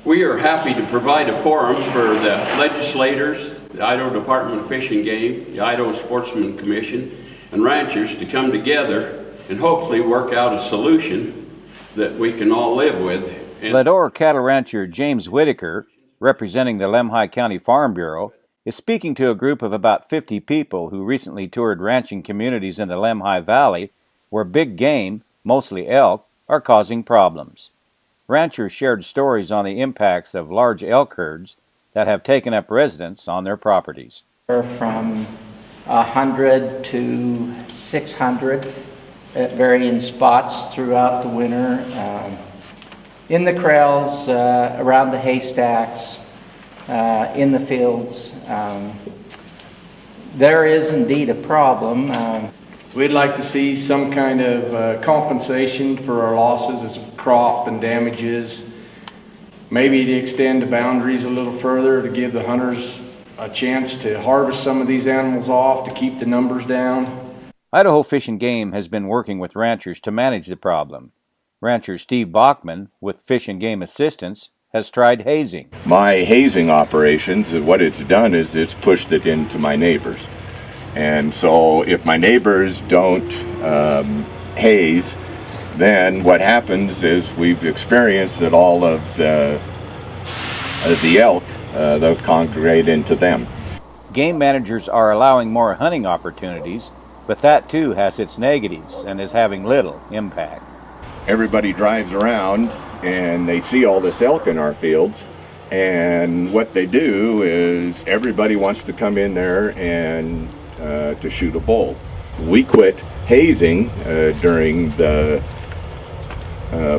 We are happy to provide a forum for the legislators, the Idaho Department of Fish and Game, the Idaho Sportsmen Commission, and ranchers to come together and hopefully work out a solution that we can all live with. Lador cattle rancher James Whitaker, representing the Lemhi County Farm Bureau, is speaking to a group of about 50 people who recently toured ranching communities in the Lemhi Valley where big game, mostly elk, are causing problems. Ranchers shared stories on the impacts of large elk herds that have taken up residence on their properties. From 100 to 600 at varying spots throughout the winter, in the corrals, around the haystacks, in the fields. There is indeed a problem. We'd like to see some kind of compensation for our losses as crop and damages. Maybe to extend the boundaries a little further to give the hunters a chance to harvest some of these animals off to keep the numbers down. Idaho Fish and Game has been working with ranchers to manage the problem. Rancher Steve Bachman, with Fish and Game assistance, has tried hazing. My hazing operations, what it's done is it's pushed it into my neighbors. And so if my neighbors don't haze, then what happens is we've experienced that all of the elk, they'll congregate into them. Game managers are allowing more hunting opportunities, but that too has its negatives and is having little impact. Everybody drives around and they see all this elk in our fields, and what they do is everybody wants to come in there and to shoot a bull. We quit hazing during the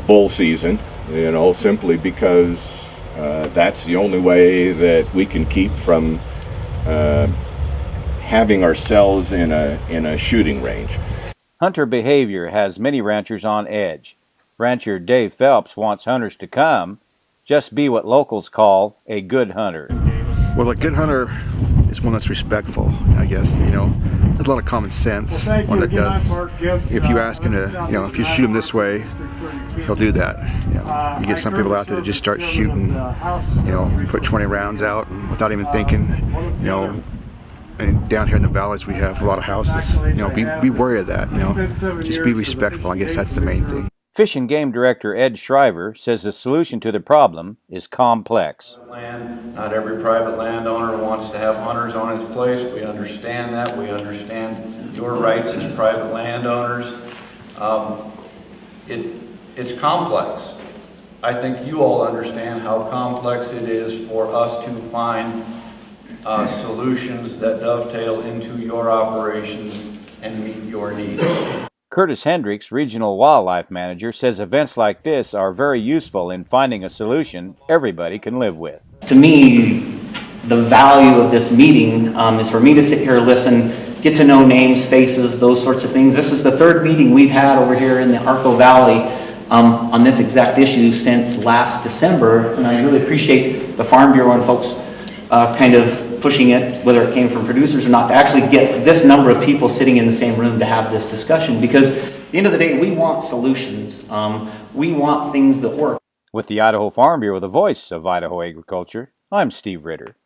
bull season, simply because that's the only way that we can keep from having ourselves in a shooting range. Hunter behavior has many ranchers on edge. Rancher Dave Phelps wants hunters to come, just be what locals call a good hunter. Well, a good hunter is one that's respectful, I guess. There's a lot of common sense. One that does. If you ask him to, if you shoot him this way, he'll do that. You get some people out there that just start shooting, put 20 rounds out and without even thinking, And down here in the valleys, we have a lot of houses. Be wary of that. Just be respectful. I guess that's the main thing. Fish and Game Director Ed Shriver says the solution to the problem is complex. Not every private landowner wants to have hunters on his place. We understand that. We understand your rights as private landowners. It's complex. I think you all understand how complex it is for us to find solutions that dovetail into your operations and meet your needs. Curtis Hendricks, Regional Wildlife Manager, says events like this are very useful in finding a solution everybody can live with. To me, the value of this meeting is for me to sit here, listen, get to know names, faces, those sorts of things. This is the third meeting we've had over here in the Arco Valley on this exact issue since last December, and I really appreciate the Farm Bureau and folks kind of pushing it, whether it came from producers or not, to actually get this number of people sitting in the same room to have this discussion, because at the end of the day, we want solutions. We want things that work. With the Idaho Farm Bureau, the voice of Idaho agriculture, I'm Steve Ritter.